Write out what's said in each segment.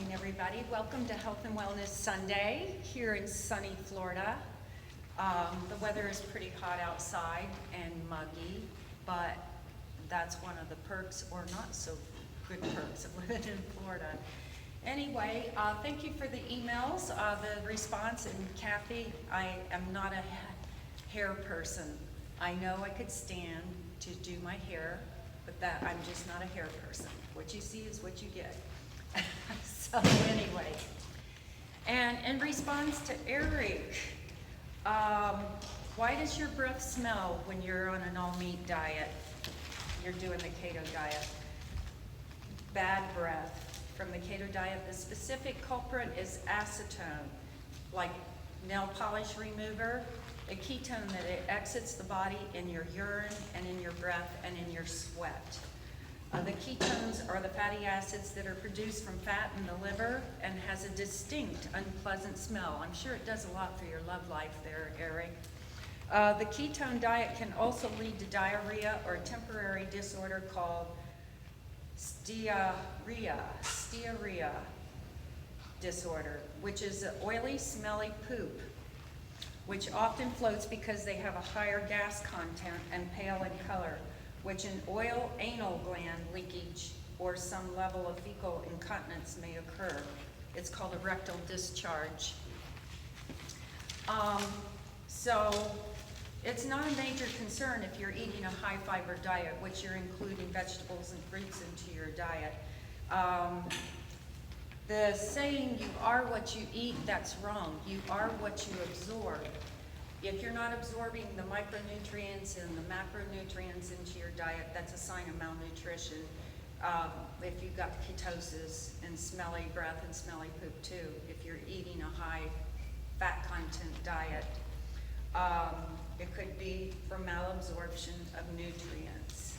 morning, everybody. Welcome to Health and Wellness Sunday here in sunny Florida. The weather is pretty hot outside and muggy, but that's one of the perks, or not so good perks, of living in Florida. Anyway, thank you for the emails, the response, and Kathy, I am not a hair person. I know I could stand to do my hair, but that I'm just not a hair person. What you see is what you get. So anyway, and in response to Eric, why does your breath smell when you're on an all-meat diet? You're doing the keto diet. Bad breath from the keto diet. The specific culprit is acetone, like nail polish remover, a ketone that it exits the body in your urine and in your breath and in your sweat. The ketones are the fatty acids that are produced from fat in the liver and has a distinct, unpleasant smell. I'm sure it does a lot for your love life there, Eric. The ketone diet can also lead to diarrhea or a temporary disorder called stearia disorder, which is an oily, smelly poop, which often floats because they have a higher gas content and pale in color, which in oil anal gland leakage or some level of fecal incontinence may occur. It's called a rectal discharge. So it's not a major concern if you're eating a high fiber diet, which you're including vegetables and fruits into your diet. The saying, you are what you eat, that's wrong. You are what you absorb. If you're not absorbing the micronutrients and the macronutrients into your diet, that's a sign of malnutrition. If you've got ketosis and smelly breath and smelly poop too, if you're eating a high fat content diet, it could be from malabsorption of nutrients.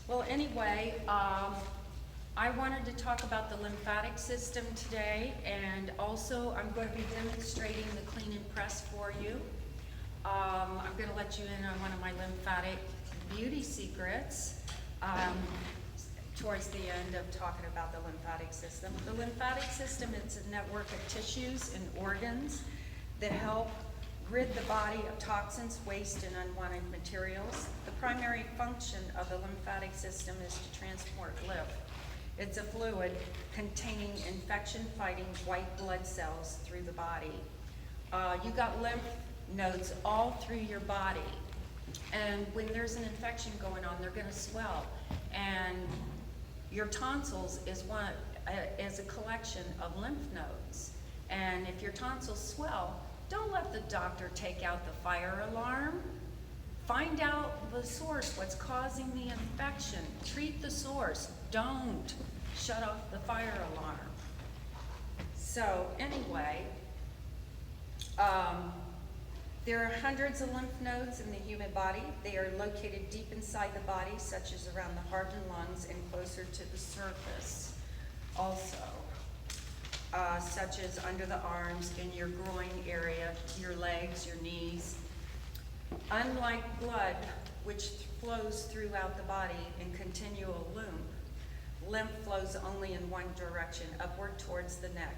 Well, anyway, I wanted to talk about the lymphatic system today, and also I'm going to be demonstrating the clean and press for you. I'm going to let you in on one of my lymphatic beauty secrets towards the end of talking about the lymphatic system. The lymphatic system is a network of tissues and organs that help rid the body of toxins, waste, and unwanted materials. The primary function of the lymphatic system is to transport lymph. It's a fluid containing infection-fighting white blood cells through the body. You got lymph nodes all through your body, and when there's an infection going on, they're going to swell. And your tonsils is a collection of lymph nodes. And if your tonsils swell, don't let the doctor take out the fire alarm. Find out the source, what's causing the infection. Treat the source. Don't shut off the fire alarm. So anyway, there are hundreds of lymph nodes in the human body. They are located deep inside the body, such as around the heart and lungs, and closer to the surface also, such as under the arms, in your groin area, your legs, your knees. Unlike blood, which flows throughout the body in continual lymph flows only in one direction, upward towards the neck.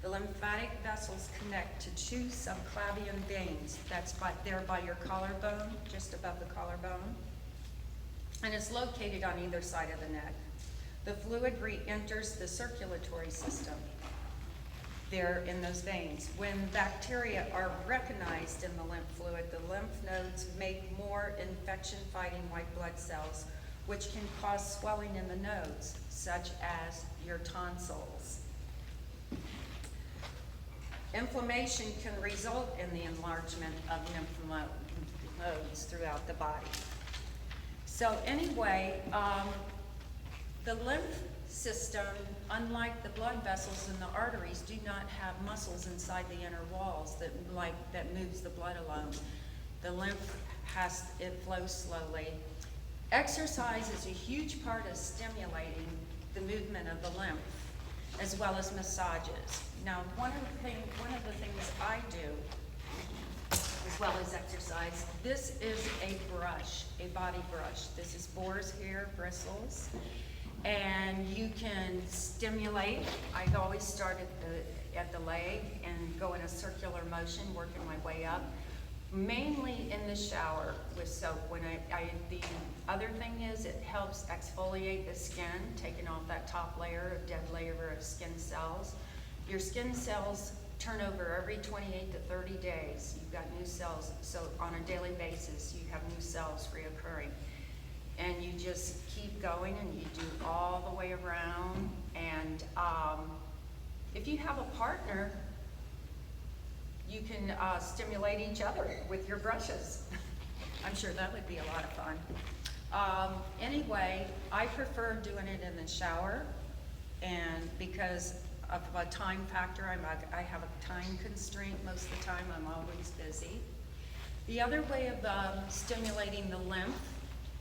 The lymphatic vessels connect to two subclavian veins. That's there by your collarbone, just above the collarbone, and is located on either side of the neck. The fluid re-enters the circulatory system there in those veins. When bacteria are recognized in the lymph fluid, the lymph nodes make more infection-fighting white blood cells, which can cause swelling in the nodes, such as your tonsils. Inflammation can result in the enlargement of lymph nodes throughout the body. So anyway, the lymph system, unlike the blood vessels and the arteries, do not have muscles inside the inner walls that moves the blood alone. The lymph it flows slowly. Exercise is a huge part of stimulating the movement of the lymph, as well as massages. Now, one of the things I do, as well as exercise, this is a brush, a body brush. This is boar's hair bristles, And you can stimulate. I always start at the leg and go in a circular motion, working my way up. Mainly in the shower with soap. The other thing is it helps exfoliate the skin, taking off that top layer of dead layer of skin cells. Your skin cells turn over every 28 to 30 days. You've got new cells, so on a daily basis you have new cells reoccurring. And you just keep going and you do all the way around. And if you have a partner, you can stimulate each other with your brushes. I'm sure that would be a lot of fun. Anyway, I prefer doing it in the shower, and because of a time factor, I have a time constraint most of the time. I'm always busy. The other way of stimulating the lymph,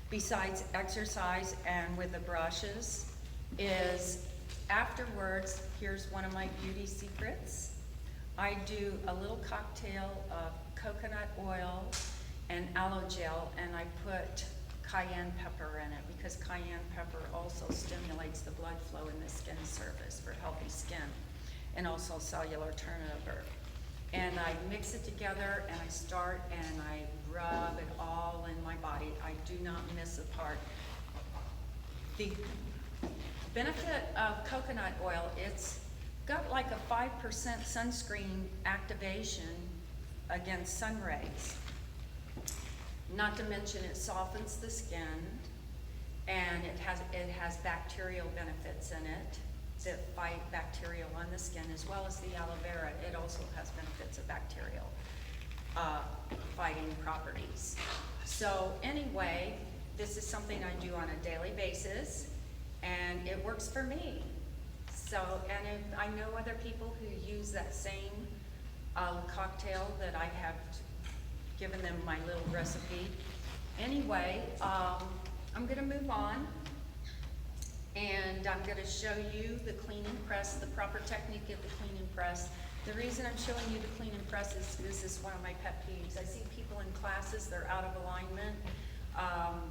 besides exercise and with the brushes, is afterwards. Here's one of my beauty secrets. I do a little cocktail of coconut oil and aloe gel, and I put cayenne pepper in it because cayenne pepper also stimulates the blood flow in the skin surface for healthy skin and also cellular turnover. And I mix it together and I start and I rub it all in my body. I do not miss a part. The benefit of coconut oil, it's got like a 5% sunscreen activation against sun rays. Not to mention it softens the skin, and it has bacterial benefits in it that fight bacteria on the skin, as well as the aloe vera. It also has benefits of bacterial fighting properties. So anyway, this is something I do on a daily basis, and it works for me. So, and if I know other people who use that same cocktail that I have given them my little recipe. Anyway, I'm gonna move on, and I'm gonna show you the clean and press, the proper technique of the clean and press. The reason I'm showing you the clean and press is this is one of my pet peeves. I see people in classes, they're out of alignment.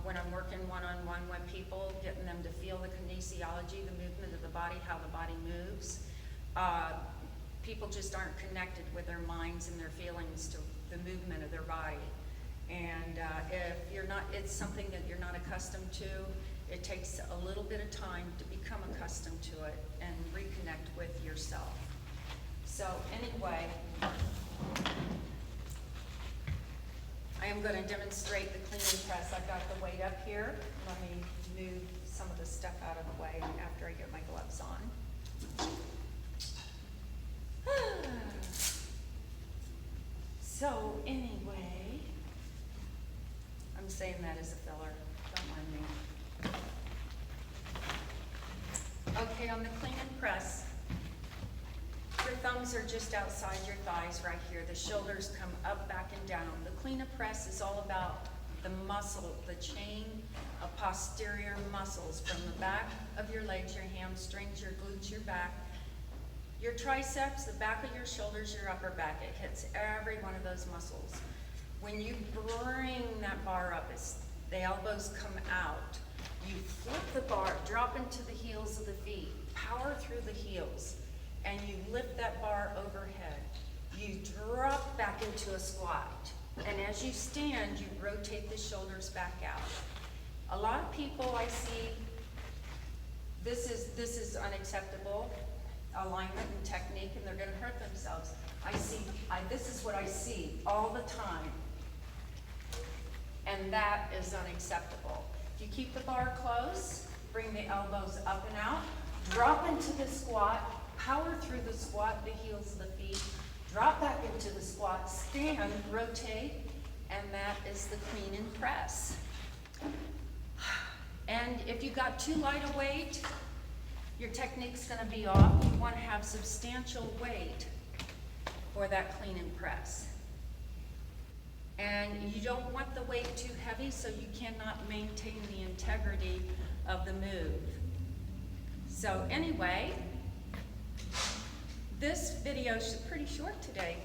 When I'm working one-on-one with people, getting them to feel the kinesiology, the movement of the body, how the body moves. People just aren't connected with their minds and their feelings to the movement of their body. And if you're not, it's something that you're not accustomed to, it takes a little bit of time to become accustomed to it and reconnect with yourself. So anyway, I am going to demonstrate the clean and press. I've got the weight up here. Let me move some of the stuff out of the way after I get my gloves on. So anyway, I'm saying that as a filler. Don't mind me. Okay, on the clean and press, your thumbs are just outside your thighs right here. The shoulders come up, back, and down. The clean and press is all about the muscle, the chain of posterior muscles from the back of your legs, your hamstrings, your glutes, your back, your triceps, the back of your shoulders, your upper back. It hits every one of those muscles. When you bring that bar up, the elbows come out. You flip the bar, drop into the heels of the feet, power through the heels, and you lift that bar overhead. You drop back into a squat. And as you stand, you rotate the shoulders back out. A lot of people I see, this is unacceptable alignment and technique, and they're gonna hurt themselves. This is what I see all the time. And that is unacceptable. If you keep the bar close, bring the elbows up and out, drop into the squat, power through the squat, the heels of the feet, drop back into the squat, stand, rotate, and that is the clean and press. And if you got too light a weight, your technique's gonna be off. You wanna have substantial weight for that clean and press. And you don't want the weight too heavy, so you cannot maintain the integrity of the move. So anyway, this video is pretty short today.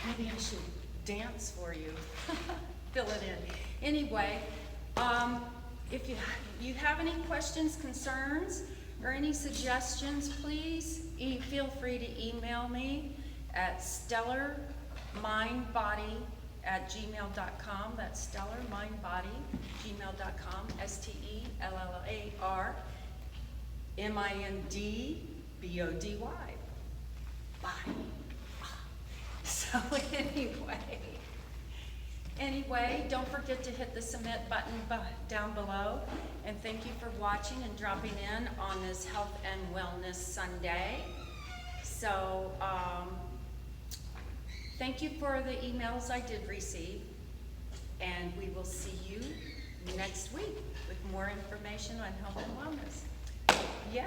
Maybe I should dance for you, fill it in. Anyway, If you have any questions, concerns, or any suggestions, please feel free to email me at stellarmindbody@gmail.com. That's stellarmindbody@gmail.com. STELLARMINDBODY. Body. So anyway, don't forget to hit the submit button down below. And thank you for watching and dropping in on this Health and Wellness Sunday. So thank you for the emails I did receive. And we will see you next week with more information on health and wellness. Yay!